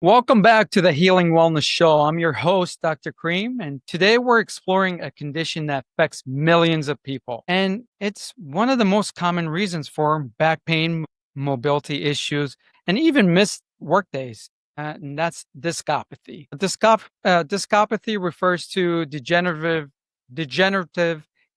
Welcome back to the Healing Wellness Show. I'm your host, Dr. Cream, and today we're exploring a condition that affects millions of people. And it's one of the most common reasons for back pain, mobility issues, and even missed workdays. And that's discopathy. Discopathy refers to degenerative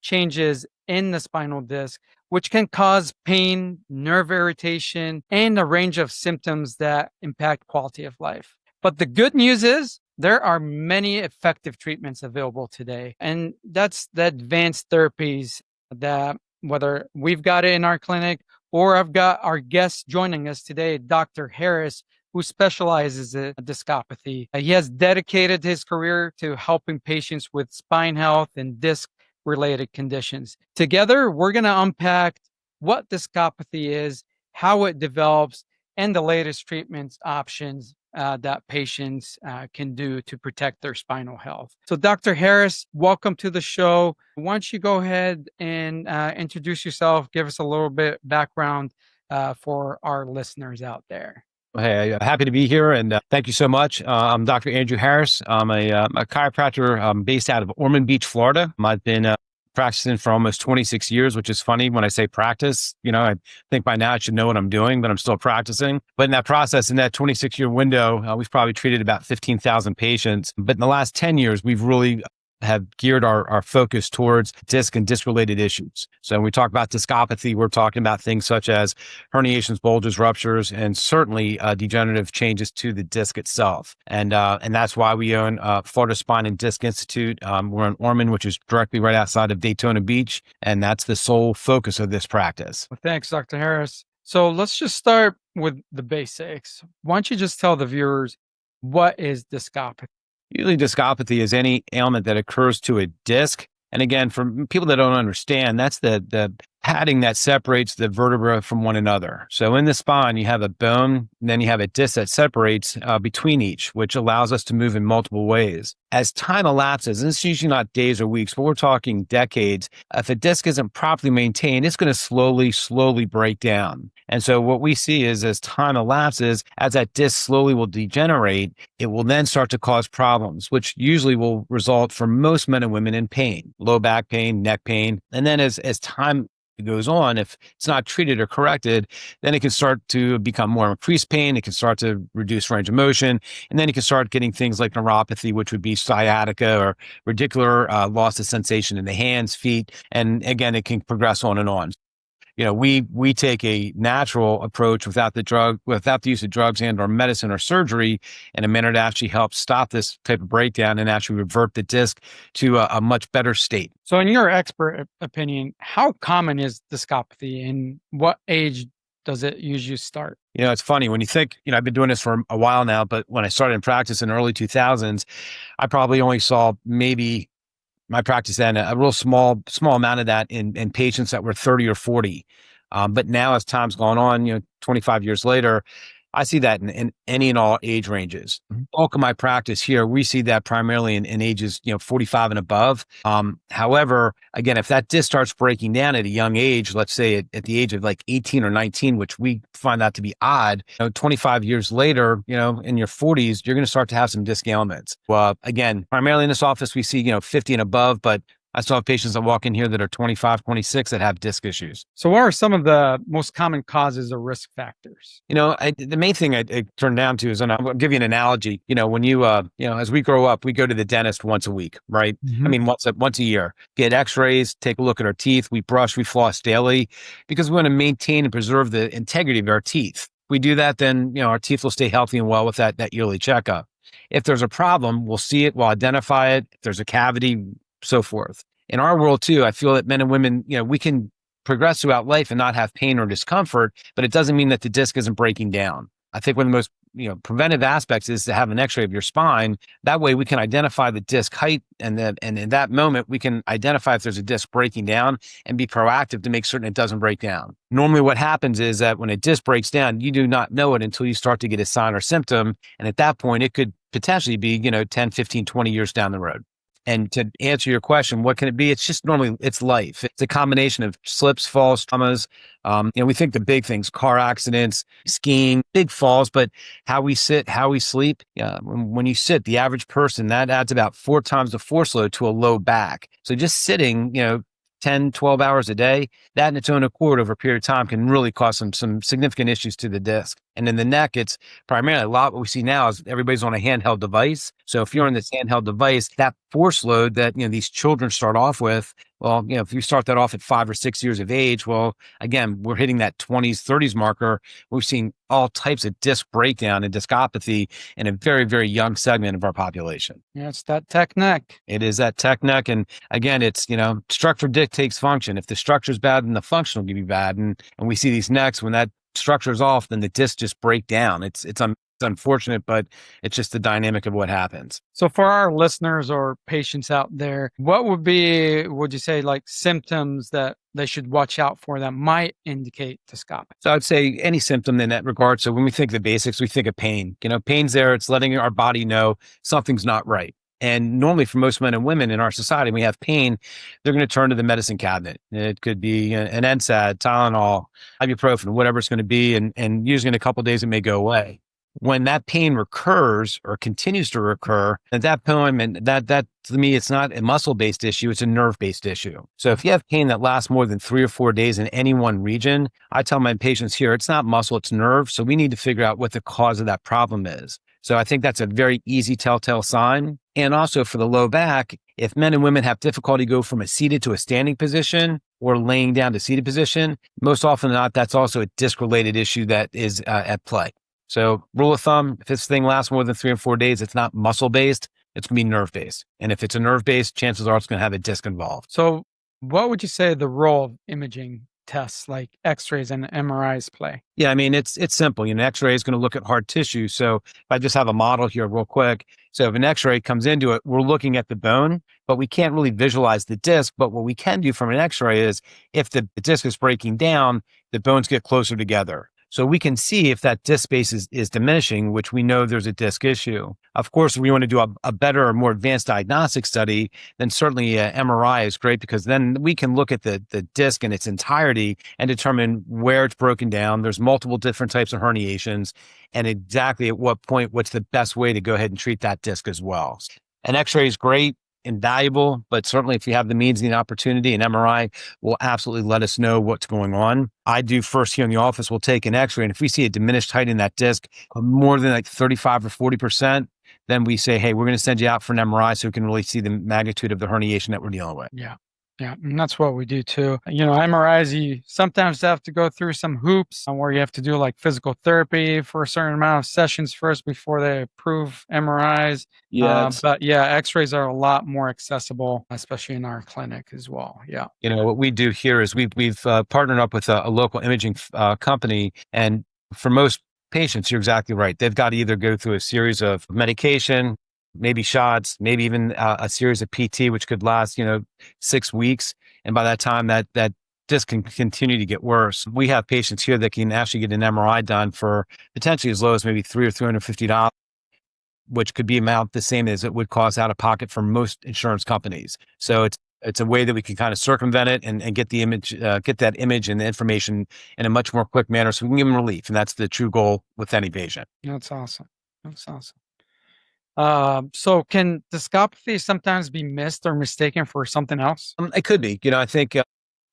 changes in the spinal disc, which can cause pain, nerve irritation, and a range of symptoms that impact quality of life. But the good news is there are many effective treatments available today, and that's the advanced therapies that whether we've got it in our clinic or I've got our guest joining us today, Dr. Harris, who specializes in discopathy. He has dedicated his career to helping patients with spine health and disc related conditions. Together, we're going to unpack what discopathy is, how it develops, and the latest treatment options that patients can do to protect their spinal health. So, Dr. Harris, welcome to the show. Why don't you go ahead and introduce yourself, give us a little bit background for our listeners out there. Hey, happy to be here, and thank you so much. I'm Dr. Andrew Harris. I'm a chiropractor based out of Ormond Beach, Florida. I've been practicing for almost 26 years, which is funny when I say practice. I think by now I should know what I'm doing, but I'm still practicing. But in that process, in that 26-year window, we've probably treated about 15,000 patients. But in the last 10 years, we've really have geared our focus towards disc and disc-related issues. So when we talk about discopathy, we're talking about things such as herniations, bulges, ruptures, and certainly degenerative changes to the disc itself. And that's why we own Florida Spine and Disc Institute. We're in Ormond, which is directly right outside of Daytona Beach, and that's the sole focus of this practice. Well, thanks, Dr. Harris. So let's just start with the basics. Why don't you just tell the viewers what is discopathy? Usually discopathy is any ailment that occurs to a disc. And again, for people that don't understand, that's the padding that separates the vertebra from one another. So in the spine, you have a bone, and then you have a disc that separates between each, which allows us to move in multiple ways. As time elapses, and it's usually not days or weeks, but we're talking decades, if a disc isn't properly maintained, it's going to slowly break down. And so what we see is as time elapses, as that disc slowly will degenerate, it will then start to cause problems, which usually will result for most men and women in pain, low back pain, neck pain. And then as time goes on, if it's not treated or corrected, then it can start to become more increased pain. It can start to reduce range of motion. And then you can start getting things like neuropathy, which would be sciatica or radicular loss of sensation in the hands, feet. And again, it can progress on and on. We take a natural approach without the use of drugs and or medicine or surgery in a manner to actually help stop this type of breakdown and actually revert the disc to a much better state. So in your expert opinion, how common is discopathy and what age does it usually start? It's funny when you think, I've been doing this for a while now, but when I started in practice in the early 2000s, I probably only saw maybe my practice then a real small amount of that in patients that were 30 or 40. But now as time's gone on, 25 years later, I see that in any and all age ranges. Bulk of my practice here, we see that primarily in ages, 45 and above. However, again, if that disc starts breaking down at a young age, let's say at the age of like 18 or 19, which we find that to be odd, 25 years later, in your 40s, you're going to start to have some disc ailments. Well, again, primarily in this office, we see, 50 and above, but I still have patients that walk in here that are 25, 26 that have disc issues. So what are some of the most common causes or risk factors? The main thing I turn down to is, and I'll give you an analogy, when you, as we grow up, we go to the dentist once a week, right? Mm-hmm. I mean, once a year, get x-rays, take a look at our teeth. We brush, we floss daily because we want to maintain and preserve the integrity of our teeth. If we do that, then, our teeth will stay healthy and well with that yearly checkup. If there's a problem, we'll see it, we'll identify it. If there's a cavity, so forth. In our world too, I feel that men and women, we can progress throughout life and not have pain or discomfort, but it doesn't mean that the disc isn't breaking down. I think one of the most, preventive aspects is to have an x-ray of your spine. That way we can identify the disc height and in that moment we can identify if there's a disc breaking down and be proactive to make certain it doesn't break down. Normally what happens is that when a disc breaks down, you do not know it until you start to get a sign or symptom. And at that point, it could potentially be, 10, 15, 20 years down the road. And to answer your question, what can it be? It's just normally it's life. It's a combination of slips, falls, traumas. We think the big things, car accidents, skiing, big falls, but how we sit, how we sleep. When you sit, the average person, that adds about 4 times the force load to a low back. So just sitting, 10, 12 hours a day, that in its own accord over a period of time can really cause some significant issues to the disc. And in the neck, it's primarily a lot what we see now is everybody's on a handheld device. So if you're on this handheld device, that force load that, these children start off with, well, if you start that off at 5 or 6 years of age, well, again, we're hitting that 20s, 30s marker. We've seen all types of disc breakdown and discopathy in a very, very young segment of our population. Yeah, it's that tech neck. It is that tech neck. And again, it's, structure dictates function. If the structure is bad, then the function will be bad. And we see these necks, when that structure is off, then the discs just break down. It's unfortunate, but it's just the dynamic of what happens. So for our listeners or patients out there, what would you say, like symptoms that they should watch out for that might indicate discopathy? So I'd say any symptom in that regard. So when we think of the basics, we think of pain. Pain's there. It's letting our body know something's not right. And normally for most men and women in our society, when we have pain, they're going to turn to the medicine cabinet. It could be an NSAID, Tylenol, ibuprofen, whatever it's going to be. And usually in a couple of days, it may go away. When that pain recurs or continues to recur, at that point, and that to me, it's not a muscle-based issue, it's a nerve-based issue. So if you have pain that lasts more than 3 or 4 days in any one region, I tell my patients here, it's not muscle, it's nerve. So we need to figure out what the cause of that problem is. So I think that's a very easy telltale sign. And also for the low back, if men and women have difficulty go from a seated to a standing position or laying down to seated position, most often than not, that's also a disc-related issue that is at play. So rule of thumb, if this thing lasts more than 3 or 4 days, it's not muscle-based, it's going to be nerve-based. And if it's a nerve-based, chances are it's going to have a disc involved. So what would you say the role of imaging tests like x-rays and MRIs play? Yeah, I mean, it's simple. X-ray is going to look at hard tissue. So if I just have a model here real quick. So if an x-ray comes into it, we're looking at the bone, but we can't really visualize the disc. But what we can do from an x-ray is if the disc is breaking down, the bones get closer together. So we can see if that disc space is diminishing, which we know there's a disc issue. Of course, if we want to do a better or more advanced diagnostic study, then certainly MRI is great because then we can look at the disc in its entirety and determine where it's broken down. There's multiple different types of herniations and exactly at what point, what's the best way to go ahead and treat that disc as well. An x-ray is great, invaluable, but certainly if you have the means and the opportunity, an MRI will absolutely let us know what's going on. I do first here in the office, we'll take an x-ray. And if we see a diminished height in that disc of more than like 35 or 40%, then we say, hey, we're going to send you out for an MRI so we can really see the magnitude of the herniation that we're dealing with. Yeah. Yeah, and that's what we do too. MRIs, you sometimes have to go through some hoops where you have to do like physical therapy for a certain amount of sessions first before they approve MRIs. Yeah. But yeah, x-rays are a lot more accessible, especially in our clinic as well. Yeah. What we do here is we've partnered up with a local imaging company. And for most patients, you're exactly right. They've got to either go through a series of medication, maybe shots, maybe even a series of PT, which could last, 6 weeks. And by that time, that disc can continue to get worse. We have patients here that can actually get an MRI done for potentially as low as maybe $300 or $350, which could be amount the same as it would cost out of pocket for most insurance companies. So it's a way that we can kind of circumvent it and get the image, get that image and the information in a much more quick manner so we can give them relief. And that's the true goal with any patient. That's awesome. That's awesome. So can discopathy sometimes be missed or mistaken for something else? It could be. I think,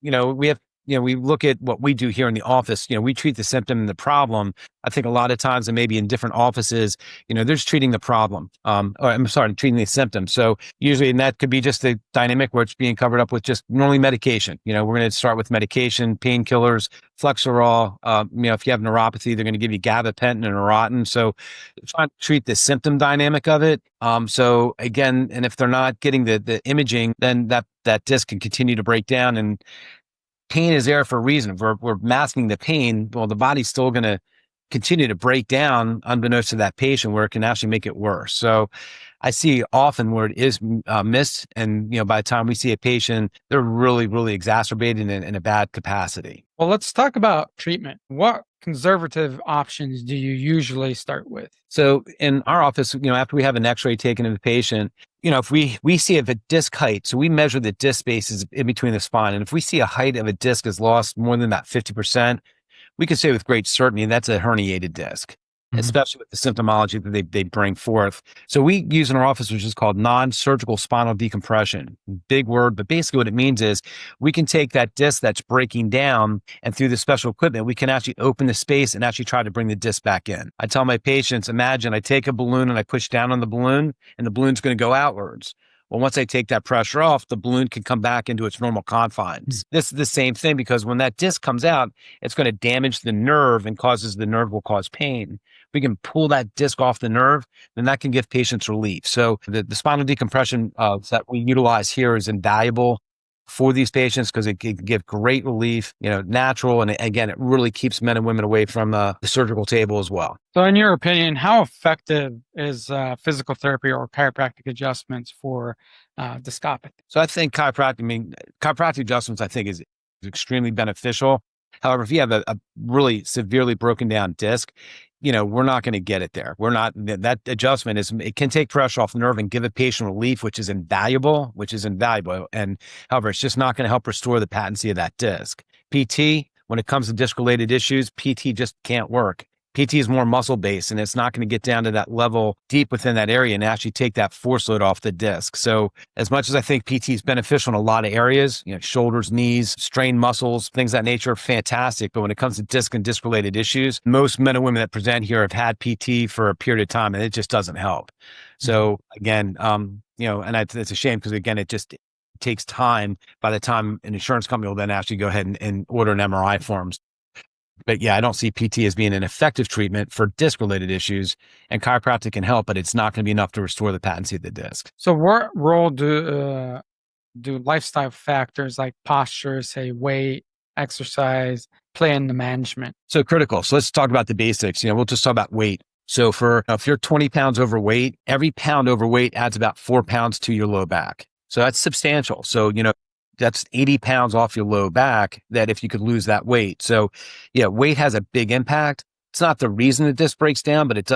we have, we look at what we do here in the office. We treat the symptom and the problem. I think a lot of times, and maybe in different offices, they're just treating the problem. Treating the symptom. So usually, and that could be just the dynamic where it's being covered up with just normally medication. We're going to start with medication, painkillers, Flexerol. If you have neuropathy, they're going to give you gabapentin and Neurontin. So trying to treat the symptom dynamic of it. So again, and if they're not getting the imaging, then that disc can continue to break down. And pain is there for a reason. If we're masking the pain, well, the body's still going to continue to break down unbeknownst to that patient where it can actually make it worse. So I see often where it is missed. And, by the time we see a patient, they're really, really exacerbated in a bad capacity. Well, let's talk about treatment. What conservative options do you usually start with? So in our office, after we have an x-ray taken of the patient, If we see if a disc height, so we measure the disc spaces in between the spine, and if we see a height of a disc is lost more than about 50%, we can say with great certainty that's a herniated disc, Mhm. especially with the symptomology that they bring forth. So we use in our office, which is called non-surgical spinal decompression. Big word, but basically what it means is we can take that disc that's breaking down, and through the special equipment, we can actually open the space and actually try to bring the disc back in. I tell my patients, imagine I take a balloon and I push down on the balloon, and the balloon's going to go outwards. Well, once I take that pressure off, the balloon can come back into its normal confines. This is the same thing, because when that disc comes out, it's going to damage the nerve and the nerve will cause pain. If we can pull that disc off the nerve, then that can give patients relief. So the spinal decompression that we utilize here is invaluable for these patients because it can give great relief, natural. And again, it really keeps men and women away from the surgical table as well. So, in your opinion, how effective is physical therapy or chiropractic adjustments for discopathy? So I think chiropractic adjustments, I think is extremely beneficial. However, if you have a really severely broken down disc, we're not going to get it there. We're not, that adjustment it can take pressure off the nerve and give a patient relief, which is invaluable. And however, it's just not going to help restore the patency of that disc. PT, when it comes to disc related issues, PT just can't work. PT is more muscle based, and it's not going to get down to that level deep within that area and actually take that force load off the disc. So as much as I think PT is beneficial in a lot of areas, shoulders, knees, strained muscles, things of that nature are fantastic. But when it comes to disc and disc related issues, most men and women that present here have had PT for a period of time, and it just doesn't help. So again, it's a shame because again, it just takes time. By the time an insurance company will then actually go ahead and order an MRI for them. But yeah, I don't see PT as being an effective treatment for disc-related issues, and chiropractic can help, but it's not going to be enough to restore the patency of the disc. So, what role do lifestyle factors like posture, say weight, exercise, play in the management? So critical. So let's talk about the basics. We'll just talk about weight. So if you're 20 pounds overweight, every pound overweight adds about 4 pounds to your low back. So that's substantial. So, that's 80 pounds off your low back that if you could lose that weight. So yeah, weight has a big impact. It's not the reason the disc breaks down, but it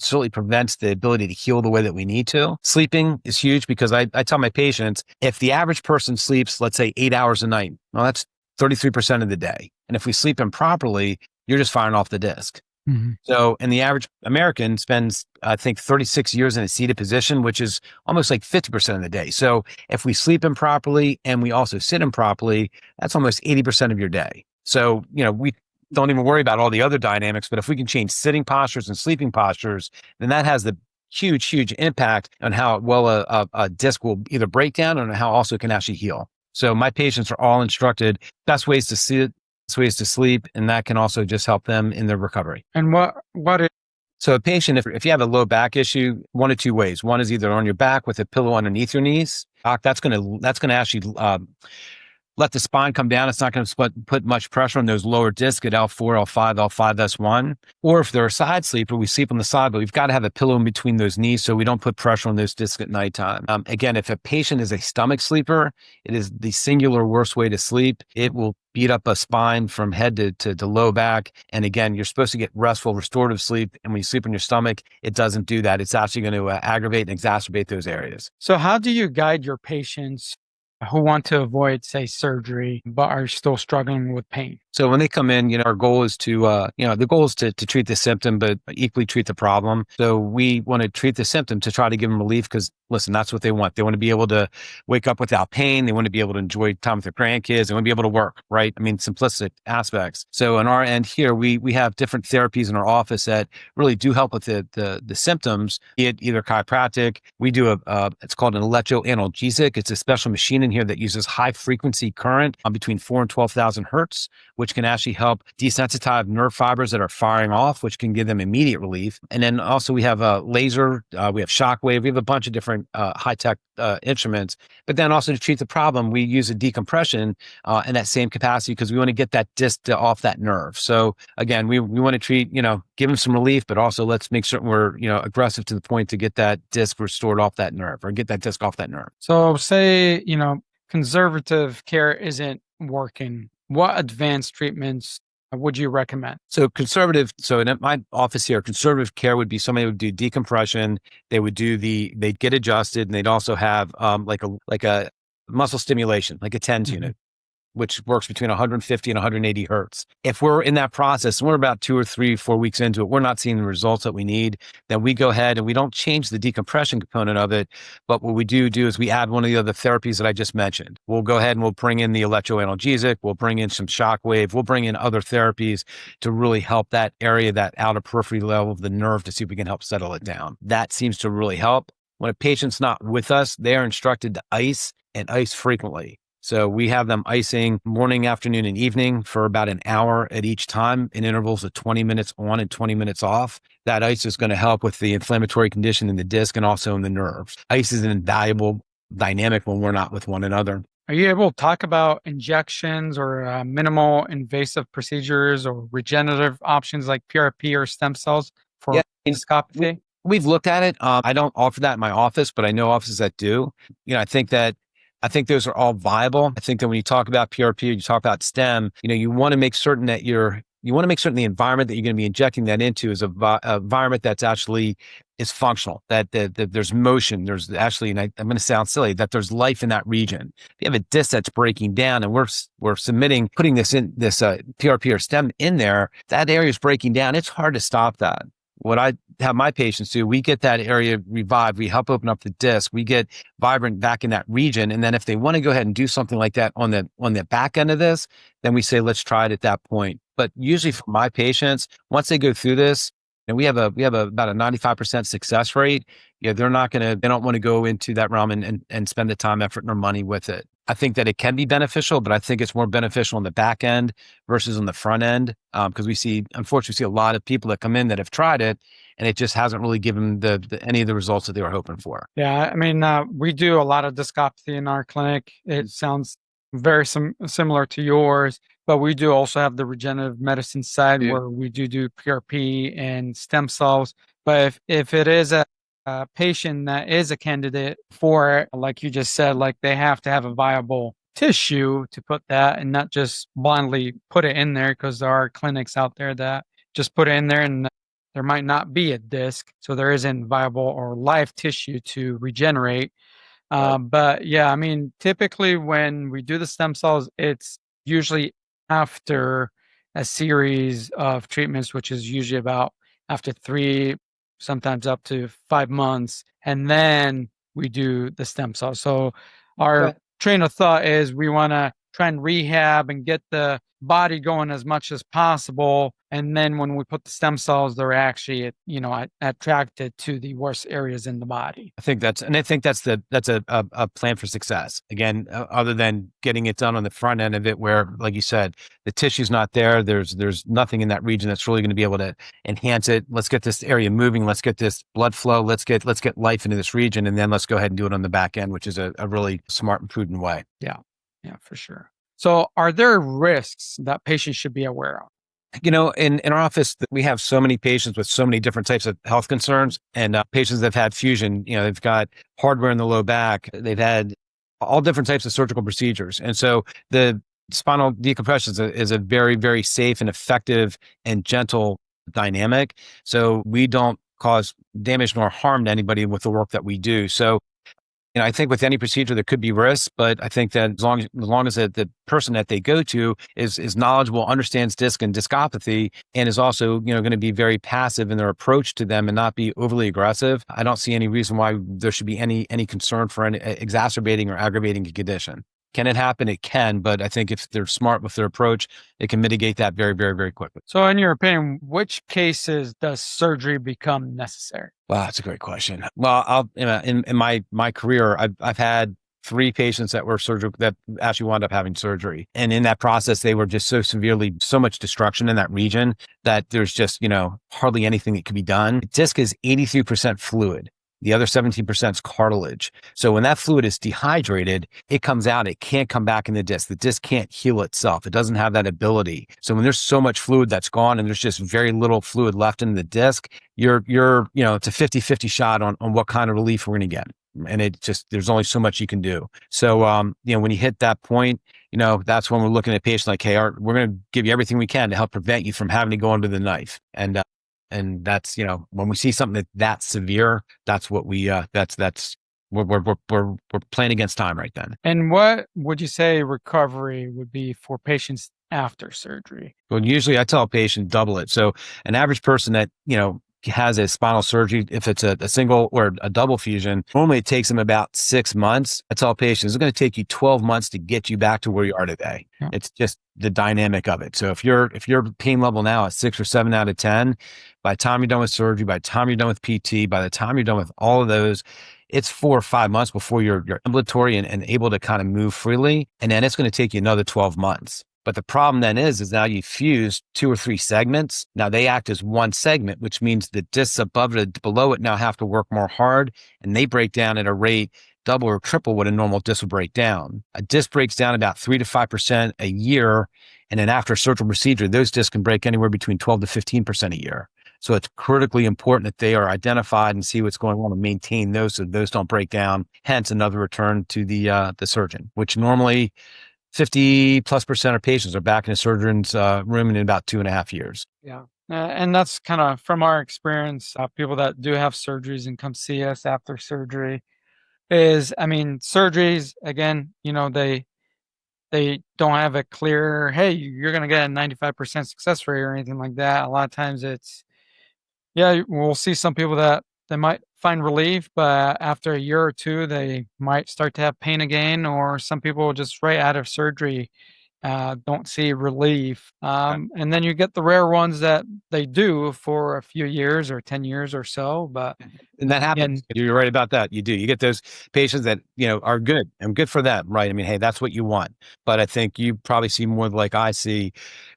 certainly prevents the ability to heal the way that we need to. Sleeping is huge because I tell my patients, if the average person sleeps, let's say 8 hours a night, well, that's 33% of the day. And if we sleep improperly, you're just firing off the disc. Mm-hmm. So, and the average American spends, I think, 36 years in a seated position, which is almost like 50% of the day. So if we sleep improperly and we also sit improperly, that's almost 80% of your day. So, we don't even worry about all the other dynamics, but if we can change sitting postures and sleeping postures, then that has the huge impact on how well a disc will either break down and how also it can actually heal. So my patients are all instructed best ways to sit, ways to sleep, and that can also just help them in their recovery. And what is So a patient, if you have a low back issue, one of two ways. One is either on your back with a pillow underneath your knees. That's going to actually let the spine come down. It's not going to put much pressure on those lower discs at L4, L5, L5, S1. Or if they're a side sleeper, we sleep on the side, but we've got to have a pillow in between those knees so we don't put pressure on those discs at nighttime. Again, if a patient is a stomach sleeper, it is the singular worst way to sleep. It will beat up a spine from head to low back. And again, you're supposed to get restful, restorative sleep. And when you sleep on your stomach, it doesn't do that. It's actually going to aggravate and exacerbate those areas. So, how do you guide your patients who want to avoid, say, surgery, but are still struggling with pain? So when they come in, our goal is to, the goal is to treat the symptom, but equally treat the problem. So we want to treat the symptom to try to give them relief because, listen, that's what they want. They want to be able to wake up without pain. They want to be able to enjoy time with their grandkids. They want to be able to work, right? I mean, simplistic aspects. So on our end here, we have different therapies in our office that really do help with the symptoms, be it either chiropractic. We do it's called an electroanalgesic. It's a special machine in here that uses high frequency current between 4 and 12,000 hertz, which can actually help desensitize nerve fibers that are firing off, which can give them immediate relief. And then also we have a laser, we have shockwave, we have a bunch of different high-tech instruments. But then also to treat the problem, we use a decompression in that same capacity because we want to get that disc off that nerve. So again, we want to treat, give them some relief, but also let's make certain we're, aggressive to the point to get that disc restored off that nerve or get that disc off that nerve. So say, conservative care isn't working. What advanced treatments would you recommend? So in my office here, conservative care would be somebody who would do decompression. They'd get adjusted, and they'd also have like a muscle stimulation, like a TENS Mhm. unit, which works between 150 and 180 hertz. If we're in that process, and we're about 2 or 3, 4 weeks into it, we're not seeing the results that we need, then we go ahead and we don't change the decompression component of it. But what we do is we add one of the other therapies that I just mentioned. We'll go ahead and we'll bring in the electroanalgesic, we'll bring in some shockwave, we'll bring in other therapies to really help that area, that outer periphery level of the nerve, to see if we can help settle it down. That seems to really help. When a patient's not with us, they are instructed to ice and ice frequently. So we have them icing morning, afternoon, and evening for about an hour at each time in intervals of 20 minutes on and 20 minutes off. That ice is going to help with the inflammatory condition in the disc and also in the nerves. Ice is an invaluable dynamic when we're not with one another. Are you able to talk about injections or minimal invasive procedures or regenerative options like PRP or stem cells Yeah, for discopathy? we've looked at it. I don't offer that in my office, but I know offices that do. I think those are all viable. I think that when you talk about PRP, you talk about STEM, you want to make certain that you want to make certain the environment that you're going to be injecting that into is a environment that's actually is functional, that there's motion, there's actually, and I'm going to sound silly, that there's life in that region. If you have a disc that's breaking down and we're putting this PRP or STEM in there, that area is breaking down. It's hard to stop that. What I have my patients do, we get that area revived. We help open up the disc. We get vibrant back in that region. And then if they want to go ahead and do something like that on the back end of this, then we say, let's try it at that point. But usually for my patients, once they go through this, and we have about a 95% success rate. Yeah, they don't want to go into that realm and spend the time, effort, and money with it. I think that it can be beneficial, but I think it's more beneficial on the back end versus on the front end. Because unfortunately, we see a lot of people that come in that have tried it, and it just hasn't really given any of the results that they were hoping for. Yeah, I mean, we do a lot of discopathy in our clinic. It sounds very similar to yours, but we do also have the regenerative medicine side where we do PRP and stem cells. But if it is a patient that is a candidate for it, like you just said, like they have to have a viable tissue to put that and not just blindly put it in there, because there are clinics out there that just put it in there and there might not be a disc, so there isn't viable or live tissue to regenerate. Right. But yeah, I mean, typically when we do the stem cells, it's usually after a series of treatments, which is usually about after 3, sometimes up to 5 months, and then we do the stem cells. So our Okay. train of thought is we want to try and rehab and get the body going as much as possible. And then when we put the stem cells, they're actually, attracted to the worst areas in the body. I think that's a plan for success. Again, other than getting it done on the front end of it, where, like you said, the tissue's not there. There's nothing in that region that's really going to be able to enhance it. Let's get this area moving. Let's get this blood flow. Let's get life into this region, and then let's go ahead and do it on the back end, which is a really smart and prudent way. Yeah, for sure. So are there risks that patients should be aware of? In our office, we have so many patients with so many different types of health concerns, and patients that have had fusion. They've got hardware in the low back. They've had all different types of surgical procedures. And so the spinal decompression is a very, very safe and effective and gentle dynamic. So we don't cause damage nor harm to anybody with the work that we do. So I think with any procedure there could be risks, but I think that as long as the person that they go to is knowledgeable, understands disc and discopathy, and is also going to be very passive in their approach to them and not be overly aggressive, I don't see any reason why there should be any concern for any exacerbating or aggravating a condition. Can it happen? It can, but I think if they're smart with their approach, it can mitigate that very, very, very quickly. So in your opinion, which cases does surgery become necessary? Wow, that's a great question. Well, in my career, I've had 3 patients that were that actually wound up having surgery. And in that process, they were just so much destruction in that region that there's just, hardly anything that could be done. Disc is 83% fluid. The other 17% is cartilage. So when that fluid is dehydrated, it comes out. It can't come back in the disc. The disc can't heal itself. It doesn't have that ability. So when there's so much fluid that's gone and there's just very little fluid left in the disc, it's a 50-50 shot on what kind of relief we're going to get. And there's only so much you can do. So, when you hit that point, that's when we're looking at patients like, hey, we're going to give you everything we can to help prevent you from having to go under the knife. And that's, when we see something that severe, that's what we're playing against time right then. And what would you say recovery would be for patients after surgery? Well, usually I tell a patient double it. So an average person that, has a spinal surgery, if it's a single or a double fusion, normally it takes them about 6 months. I tell patients it's going to take you 12 months to get you back to where you are today. Yeah. It's just the dynamic of it. So if your pain level now is 6 or 7 out of 10, by the time you're done with surgery, by the time you're done with PT, by the time you're done with all of those, it's 4 or 5 months before you're ambulatory and able to kind of move freely. And then it's going to take you another 12 months. But the problem then is now you fuse 2 or 3 segments. Now they act as one segment, which means the discs above it, below it now have to work more hard, and they break down at a rate double or triple what a normal disc will break down. A disc breaks down about 3 to 5% a year. And then after a surgical procedure, those discs can break anywhere between 12 to 15% a year. So it's critically important that they are identified and see what's going on and maintain those so those don't break down. Hence another return to the surgeon, which normally 50+% of patients are back in a surgeon's room in about 2.5 years. Yeah. And that's kind of from our experience, people that do have surgeries and come see us after surgery surgeries, again, they don't have a clear, hey, you're going to get a 95% success rate or anything like that. A lot of times we'll see some people that they might find relief, but after a year or two, they might start to have pain again, or some people just right out of surgery don't see relief. And then you get the rare ones that they do for a few years or 10 years or so. But and that happens. You're right about that. You do. You get those patients that, are good and good for them, right? I mean, hey, that's what you want. But I think you probably see more like I see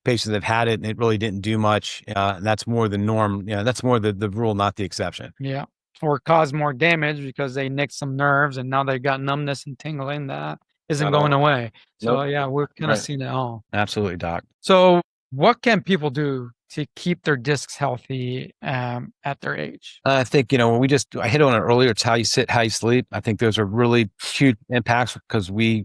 patients that have had it and it really didn't do much. And that's more the norm. That's more the rule, not the exception. Yeah. Or cause more damage because they nicked some nerves and now they've got numbness and tingling that isn't going away. So we're kind of seeing it all. Absolutely, Doc. So what can people do to keep their discs healthy at their age? I think, when I hit on it earlier, it's how you sit, how you sleep. I think those are really huge impacts because we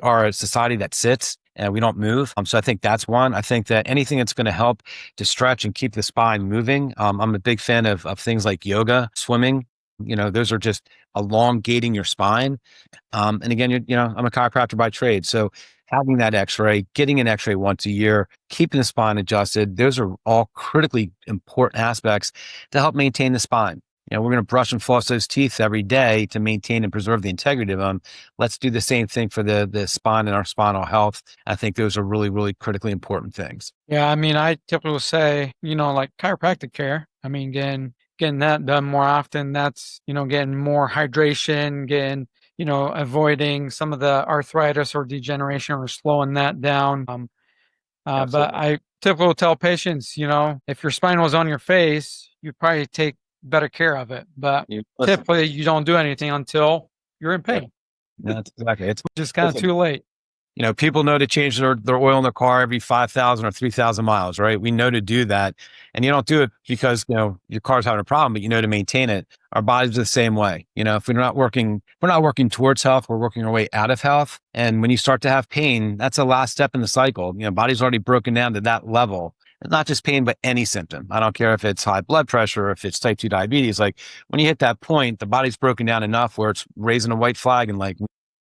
are a society that sits and we don't move. So I think that's one. I think that anything that's going to help to stretch and keep the spine moving. I'm a big fan of things like yoga, swimming. Those are just elongating your spine. And again, I'm a chiropractor by trade. So having that x-ray, getting an x-ray once a year, keeping the spine adjusted, those are all critically important aspects to help maintain the spine. We're going to brush and floss those teeth every day to maintain and preserve the integrity of them. Let's do the same thing for the spine and our spinal health. I think those are really, really critically important things. Yeah. I typically say, like chiropractic care, getting that done more often. That's, getting more hydration, getting, avoiding some of the arthritis or degeneration or slowing that down. But I typically tell patients, if your spine was on your face, you'd probably take better care of it. But typically you don't do anything until you're in pain. Yeah, that's exactly. It's just kind of too late. People know to change their oil in their car every 5,000 or 3,000 miles, right? We know to do that. And you don't do it because, your car's having a problem, but you know to maintain it. Our bodies are the same way. If we're not working towards health, we're working our way out of health. And when you start to have pain, that's the last step in the cycle. Body's already broken down to that level. It's not just pain, but any symptom. I don't care if it's high blood pressure or if it's type 2 diabetes. Like when you hit that point, the body's broken down enough where it's raising a white flag and like,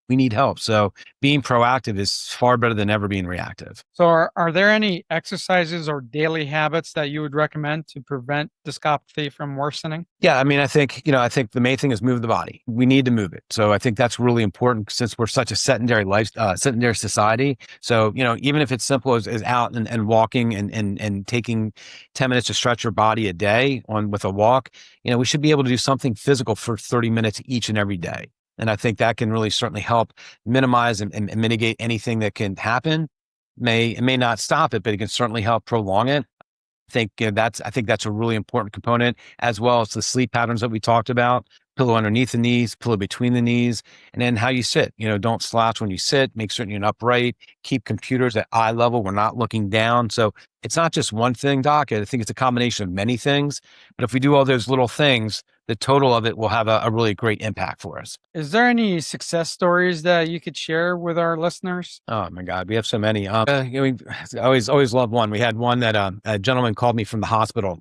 we need help. So being proactive is far better than ever being reactive. So are there any exercises or daily habits that you would recommend to prevent discopathy from worsening? Yeah. I think the main thing is move the body. We need to move it. So I think that's really important since we're such a sedentary society. So, even if it's simple as out and walking and taking 10 minutes to stretch your body a day with a walk, we should be able to do something physical for 30 minutes each and every day. And I think that can really certainly help minimize and mitigate anything that can happen. It may not stop it, but it can certainly help prolong it. I think that's a really important component, as well as the sleep patterns that we talked about. Pillow underneath the knees, pillow between the knees, and then how you sit. Don't slouch when you sit. Make certain you're upright. Keep computers at eye level. We're not looking down. So it's not just one thing, Doc. I think it's a combination of many things. But if we do all those little things, the total of it will have a really great impact for us. Is there any success stories that you could share with our listeners? Oh my God, we have so many. I always love one. We had one that a gentleman called me from the hospital,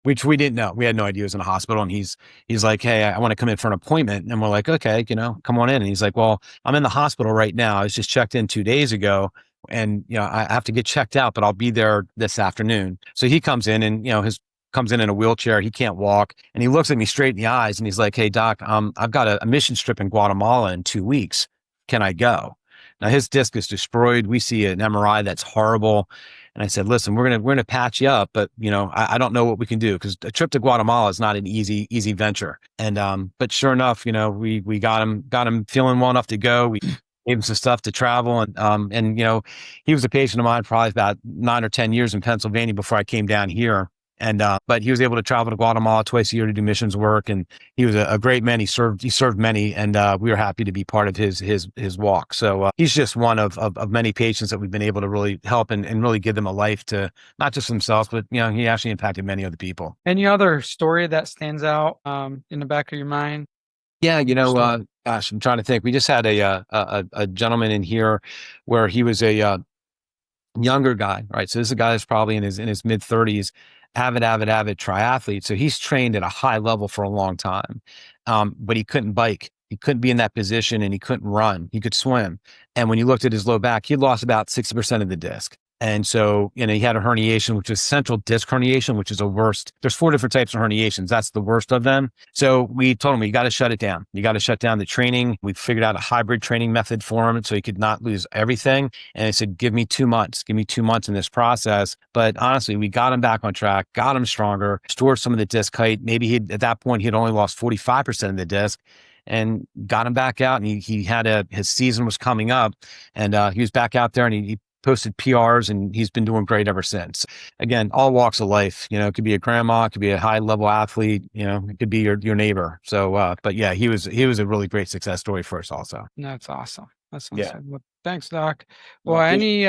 which we didn't know. We had no idea he was in a hospital. And he's like, "Hey, I want to come in for an appointment." And we're like, "Okay, come on in." And he's like, "Well, I'm in the hospital right now. I was just checked in 2 days ago, and I have to get checked out, but I'll be there this afternoon." So he comes in, and his comes in a wheelchair. He can't walk, and he looks at me straight in the eyes, and he's like, "Hey, doc, I've got a mission trip in Guatemala in 2 weeks. Can I go?" Now his disc is destroyed. We see an MRI that's horrible. And I said, "Listen, we're gonna patch you up, but I don't know what we can do, because a trip to Guatemala is not an easy venture." And but sure enough, we got him feeling well enough to go. We gave him some stuff to travel, and he was a patient of mine probably about 9 or 10 years in Pennsylvania before I came down here. And but he was able to travel to Guatemala twice a year to do missions work, and he was a great man. He served many, and we were happy to be part of his walk. So he's just one of many patients that we've been able to really help and really give them a life to not just themselves, but he actually impacted many other people. Any other story that stands out in the back of your mind? Yeah, gosh, I'm trying to think. We just had a gentleman in here where he was a younger guy, right? So this is a guy that's probably in his mid 30s, avid triathlete. So he's trained at a high level for a long time, but he couldn't bike. He couldn't be in that position, and he couldn't run. He could swim. And when you looked at his low back, he lost about 60% of the disc. And so, he had a herniation, which is central disc herniation, which is the worst. There's 4 different types of herniations. That's the worst of them. So we told him, you got to shut it down. You got to shut down the training. We figured out a hybrid training method for him so he could not lose everything. And I said, give me 2 months. Give me 2 months in this process. But honestly, we got him back on track, got him stronger, restored some of the disc height. Maybe at that point, he'd only lost 45% of the disc, and got him back out. And he had his season was coming up, and he was back out there, and he posted PRs, and he's been doing great ever since. Again, all walks of life. It could be a grandma, it could be a high level athlete. It could be your neighbor. So, but yeah, he was a really great success story for us also. That's awesome. That's awesome. Yeah. Well, thanks, Doc. Well, any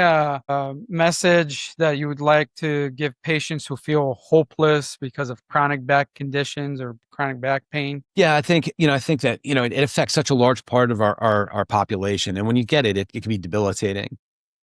message that you would like to give patients who feel hopeless because of chronic back conditions or chronic back pain? Yeah, I think that, it affects such a large part of our population. And when you get it can be debilitating.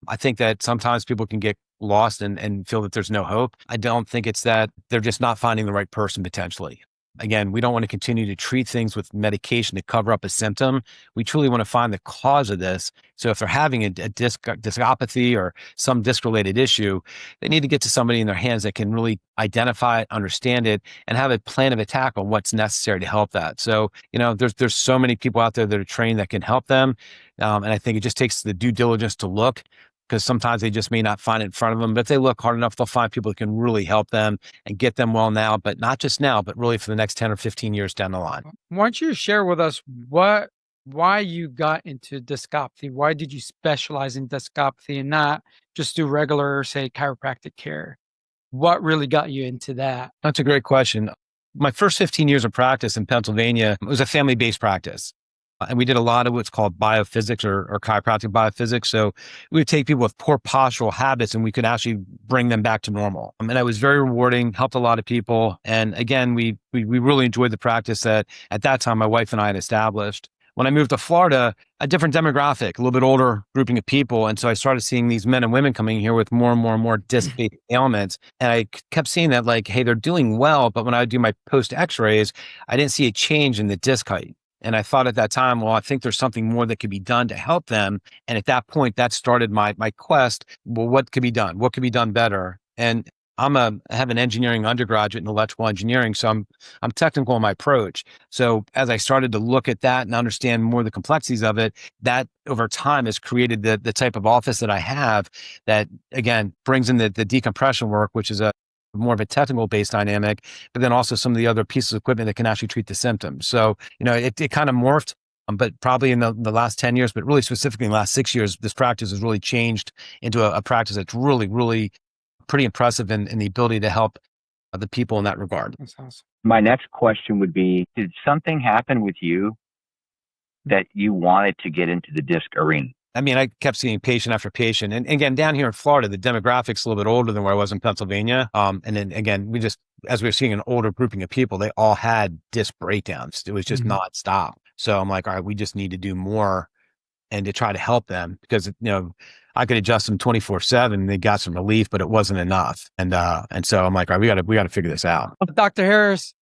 I think that sometimes people can get lost and feel that there's no hope. I don't think it's that. They're just not finding the right person potentially. Again, we don't want to continue to treat things with medication to cover up a symptom. We truly want to find the cause of this. So if they're having a discopathy or some disc-related issue, they need to get to somebody in their hands that can really identify it, understand it, and have a plan of attack on what's necessary to help that. So, there's so many people out there that are trained that can help them. And I think it just takes the due diligence to look, because sometimes they just may not find it in front of them. But if they look hard enough, they'll find people that can really help them and get them well now, but not just now, but really for the next 10 or 15 years down the line. Why don't you share with us why you got into discopathy? Why did you specialize in discopathy and not just do regular, say, chiropractic care? What really got you into that? That's a great question. My first 15 years of practice in Pennsylvania was a family-based practice. And we did a lot of what's called biophysics or chiropractic biophysics. So we would take people with poor postural habits, and we could actually bring them back to normal. And it was very rewarding, helped a lot of people. And again, we really enjoyed the practice that at that time my wife and I had established. When I moved to Florida, a different demographic, a little bit older grouping of people. And so I started seeing these men and women coming here with more and more disc-based ailments. And I kept seeing that, like, hey, they're doing well. But when I would do my post x-rays, I didn't see a change in the disc height. And I thought at that time, well, I think there's something more that could be done to help them. And at that point, that started my quest. Well, what could be done? What could be done better? And I have an engineering undergraduate in electrical engineering, so I'm technical in my approach. So as I started to look at that and understand more the complexities of it, that over time has created the type of office that I have that, again, brings in the decompression work, which is more of a technical based dynamic, but then also some of the other pieces of equipment that can actually treat the symptoms. So, it kind of morphed, but probably in the last 10 years, but really specifically in the last 6 years, this practice has really changed into a practice that's really, really pretty impressive in the ability to help the people in that regard. That's awesome. My next question would be, did something happen with you that you wanted to get into the disc arena? I mean, I kept seeing patient after patient. And again, down here in Florida, the demographic's a little bit older than where I was in Pennsylvania. And then again, as we were seeing an older grouping of people, they all had disc breakdowns. It was just nonstop. So I'm like, all right, we just need to do more and to try to help them because, I could adjust them 24/7. They got some relief, but it wasn't enough. And so I'm like, all right, we got to figure this out. Dr. Harris,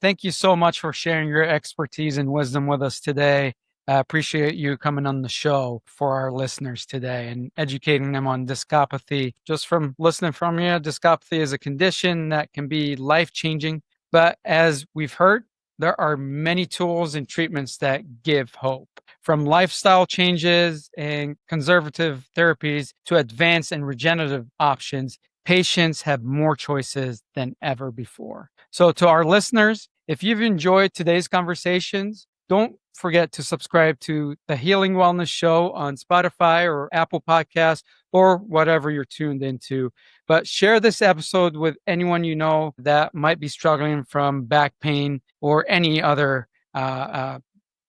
thank you so much for sharing your expertise and wisdom with us today. I appreciate you coming on the show for our listeners today and educating them on discopathy. Just from listening from you, discopathy is a condition that can be life-changing. But as we've heard, there are many tools and treatments that give hope. From lifestyle changes and conservative therapies to advanced and regenerative options, patients have more choices than ever before. So to our listeners, if you've enjoyed today's conversations, don't forget to subscribe to the Healing Wellness Show on Spotify or Apple Podcasts or whatever you're tuned into. But share this episode with anyone you know that might be struggling from back pain or any other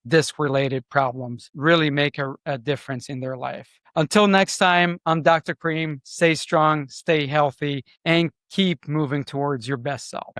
disc-related problems. Really make a difference in their life. Until next time, I'm Dr. Kareem. Stay strong, stay healthy, and keep moving towards your best self.